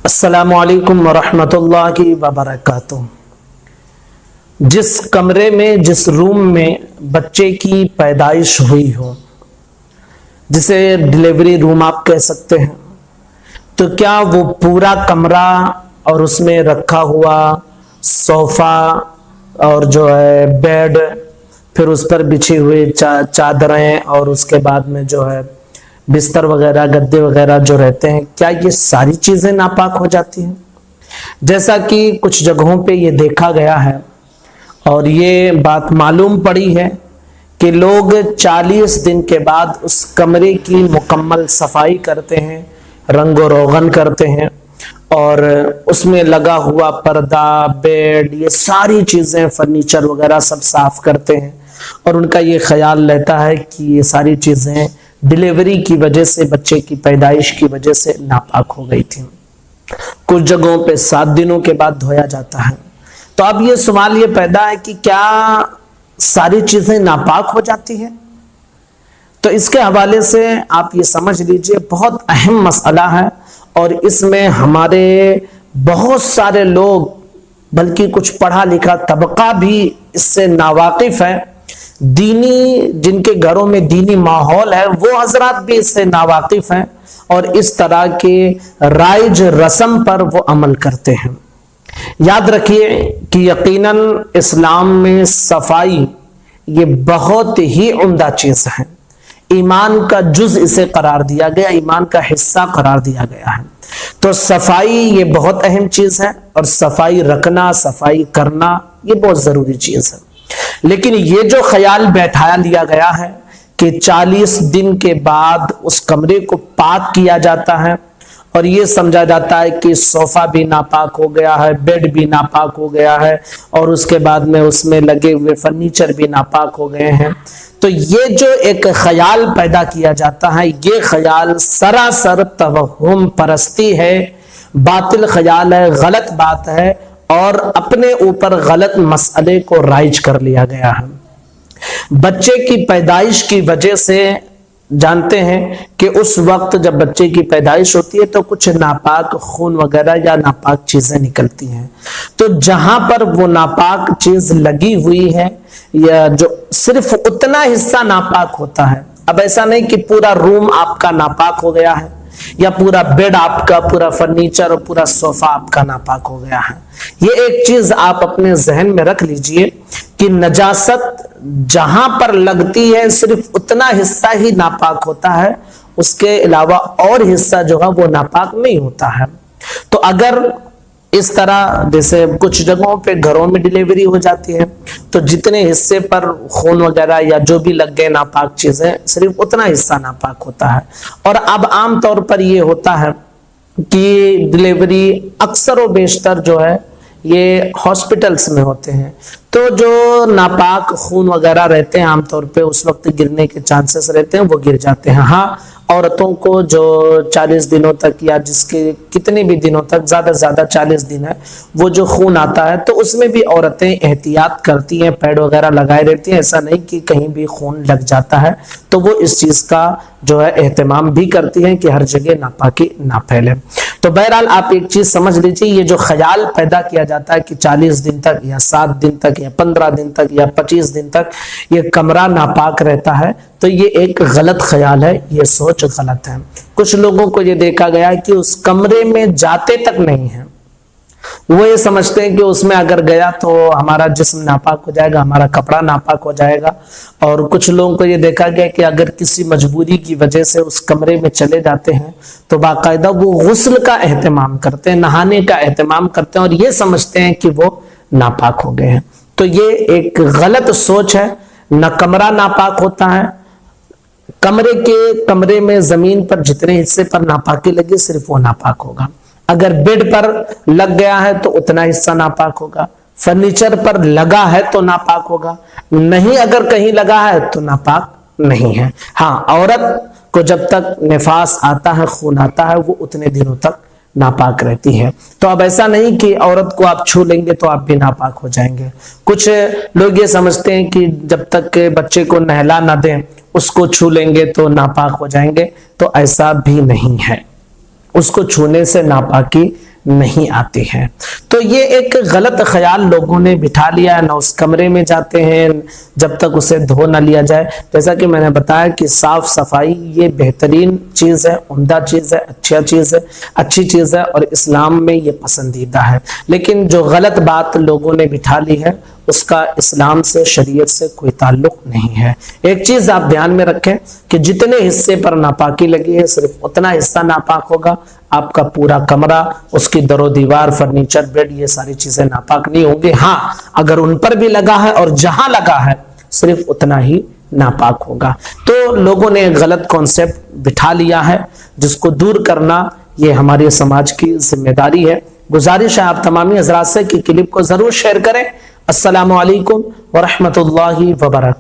السلام علیکم ورحمۃ اللہ وبرکاتہ۔ جس کمرے میں جس روم میں بچے کی پیدائش ہوئی ہو، جسے ڈلیوری روم آپ کہہ سکتے ہیں، تو کیا وہ پورا کمرہ اور اس میں رکھا ہوا صوفہ اور جو ہے بیڈ، پھر اس پر بچھی ہوئی چادریں اور اس کے بعد میں جو ہے بستر وغیرہ گدے وغیرہ جو رہتے ہیں، کیا یہ ساری چیزیں ناپاک ہو جاتی ہیں؟ جیسا کہ کچھ جگہوں پہ یہ دیکھا گیا ہے اور یہ بات معلوم پڑی ہے کہ لوگ 40 دن کے بعد اس کمرے کی مکمل صفائی کرتے ہیں، رنگ و روغن کرتے ہیں، اور اس میں لگا ہوا پردہ، بیڈ، یہ ساری چیزیں، فرنیچر وغیرہ سب صاف کرتے ہیں، اور ان کا یہ خیال رہتا ہے کہ یہ ساری چیزیں ڈلیوری کی وجہ سے، بچے کی پیدائش کی وجہ سے ناپاک ہو گئی تھی۔ کچھ جگہوں پہ 7 دنوں کے بعد دھویا جاتا ہے۔ تو اب یہ سوال یہ پیدا ہے کہ کیا ساری چیزیں ناپاک ہو جاتی ہیں؟ تو اس کے حوالے سے آپ یہ سمجھ لیجئے بہت اہم مسئلہ ہے، اور اس میں ہمارے بہت سارے لوگ، بلکہ کچھ پڑھا لکھا طبقہ بھی اس سے ناواقف ہے۔ دینی، جن کے گھروں میں دینی ماحول ہے، وہ حضرات بھی اس سے ناواقف ہیں اور اس طرح کے رائج رسم پر وہ عمل کرتے ہیں۔ یاد رکھیے کہ یقیناً اسلام میں صفائی یہ بہت ہی عمدہ چیز ہے، ایمان کا جز اسے قرار دیا گیا، ایمان کا حصہ قرار دیا گیا ہے۔ تو صفائی یہ بہت اہم چیز ہے، اور صفائی رکھنا، صفائی کرنا یہ بہت ضروری چیز ہے۔ لیکن یہ جو خیال بیٹھایا لیا گیا ہے کہ 40 دن کے بعد اس کمرے کو پاک کیا جاتا ہے، اور یہ سمجھا جاتا ہے کہ صوفہ بھی ناپاک ہو گیا ہے، بیڈ بھی ناپاک ہو گیا ہے، اور اس کے بعد میں اس میں لگے ہوئے فرنیچر بھی ناپاک ہو گئے ہیں، تو یہ جو ایک خیال پیدا کیا جاتا ہے، یہ خیال سراسر توہم پرستی ہے، باطل خیال ہے، غلط بات ہے، اور اپنے اوپر غلط مسئلے کو رائج کر لیا گیا ہے۔ بچے کی پیدائش کی وجہ سے جانتے ہیں کہ اس وقت جب بچے کی پیدائش ہوتی ہے تو کچھ ناپاک خون وغیرہ یا ناپاک چیزیں نکلتی ہیں، تو جہاں پر وہ ناپاک چیز لگی ہوئی ہے، یا جو صرف اتنا حصہ ناپاک ہوتا ہے، اب ایسا نہیں کہ پورا روم آپ کا ناپاک ہو گیا ہے، یا پورا بیڈ آپ کا، پورا فرنیچر اور پورا صوفہ آپ کا ناپاک ہو گیا ہے۔ یہ ایک چیز آپ اپنے ذہن میں رکھ لیجئے کہ نجاست جہاں پر لگتی ہے صرف اتنا حصہ ہی ناپاک ہوتا ہے، اس کے علاوہ اور حصہ جو ہے وہ ناپاک نہیں ہوتا ہے۔ تو اگر اس طرح جیسے کچھ جگہوں پہ گھروں میں ڈلیوری ہو جاتی ہے، تو جتنے حصے پر خون وغیرہ یا جو بھی لگ گئے ناپاک چیزیں، صرف اتنا حصہ ناپاک ہوتا ہے۔ اور اب عام طور پر یہ ہوتا ہے کہ ڈلیوری اکثر و بیشتر جو ہے یہ ہاسپٹلز میں ہوتے ہیں، تو جو ناپاک خون وغیرہ رہتے ہیں عام طور پہ اس وقت گرنے کے چانسز رہتے ہیں، وہ گر جاتے ہیں۔ ہاں، عورتوں کو جو 40 دنوں تک یا جس کے کتنے بھی دنوں تک، زیادہ سے زیادہ 40 دن ہے، وہ جو خون آتا ہے تو اس میں بھی عورتیں احتیاط کرتی ہیں، پیڈ وغیرہ لگائے رہتی ہیں، ایسا نہیں کہ کہیں بھی خون لگ جاتا ہے، تو وہ اس چیز کا جو ہے اہتمام بھی کرتی ہیں کہ ہر جگہ ناپاکی نہ پھیلے۔ تو بہرحال آپ ایک چیز سمجھ لیجیے، یہ جو خیال پیدا کیا جاتا ہے کہ 40 دن تک یا 7 دن تک یا 15 دن تک یا 25 دن تک یہ کمرہ ناپاک رہتا ہے، تو یہ ایک غلط خیال ہے، یہ سوچ غلط ہے۔ کچھ لوگوں کو یہ دیکھا گیا ہے کہ اس کمرے میں جاتے تک نہیں ہیں، وہ یہ سمجھتے ہیں کہ اس میں اگر گیا تو ہمارا جسم ناپاک ہو جائے گا، ہمارا کپڑا ناپاک ہو جائے گا۔ اور کچھ لوگوں کو یہ دیکھا گیا کہ اگر کسی مجبوری کی وجہ سے اس کمرے میں چلے جاتے ہیں تو باقاعدہ وہ غسل کا اہتمام کرتے ہیں، نہانے کا اہتمام کرتے ہیں، اور یہ سمجھتے ہیں کہ وہ ناپاک ہو گئے ہیں۔ تو یہ ایک غلط سوچ ہے۔ نہ کمرہ ناپاک ہوتا ہے، کمرے میں زمین پر جتنے حصے پر ناپاکی لگی صرف وہ ناپاک ہوگا۔ اگر بیڈ پر لگ گیا ہے تو اتنا حصہ ناپاک ہوگا، فرنیچر پر لگا ہے تو ناپاک ہوگا، نہیں اگر کہیں لگا ہے تو ناپاک نہیں ہے۔ ہاں، عورت کو جب تک نفاس آتا ہے، خون آتا ہے، وہ اتنے دنوں تک ناپاک رہتی ہے۔ تو اب ایسا نہیں کہ عورت کو آپ چھو لیں گے تو آپ بھی ناپاک ہو جائیں گے۔ کچھ لوگ یہ سمجھتے ہیں کہ جب تک بچے کو نہلا نہ دیں اس کو چھو لیں گے تو ناپاک ہو جائیں گے، تو ایسا بھی نہیں ہے۔ اس کو چھونے سے ناپاکی نہیں آتی ہے۔ تو یہ ایک غلط خیال لوگوں نے بٹھا لیا ہے، نہ اس کمرے میں جاتے ہیں جب تک اسے دھو نہ لیا جائے۔ جیسا کہ میں نے بتایا کہ صاف صفائی یہ بہترین چیز ہے، عمدہ چیز ہے، اچھی چیز ہے اور اسلام میں یہ پسندیدہ ہے، لیکن جو غلط بات لوگوں نے بٹھا لی ہے اس کا اسلام سے، شریعت سے کوئی تعلق نہیں ہے۔ ایک چیز آپ دھیان میں رکھیں کہ جتنے حصے پر ناپاکی لگی ہے صرف اتنا حصہ ناپاک ہوگا، آپ کا پورا کمرہ، اس کی در و دیوار، فرنیچر، بیڈ، یہ ساری چیزیں ناپاک نہیں ہوں گے۔ ہاں اگر ان پر بھی لگا ہے اور جہاں لگا ہے صرف اتنا ہی ناپاک ہوگا۔ تو لوگوں نے ایک غلط کانسیپٹ بٹھا لیا ہے جس کو دور کرنا یہ ہمارے سماج کی ذمہ داری ہے۔ گزارش ہے آپ تمامی حضرات سے کہ کلپ کو ضرور شیئر کریں۔ السلام علیکم ورحمۃ اللہ وبرکاتہ۔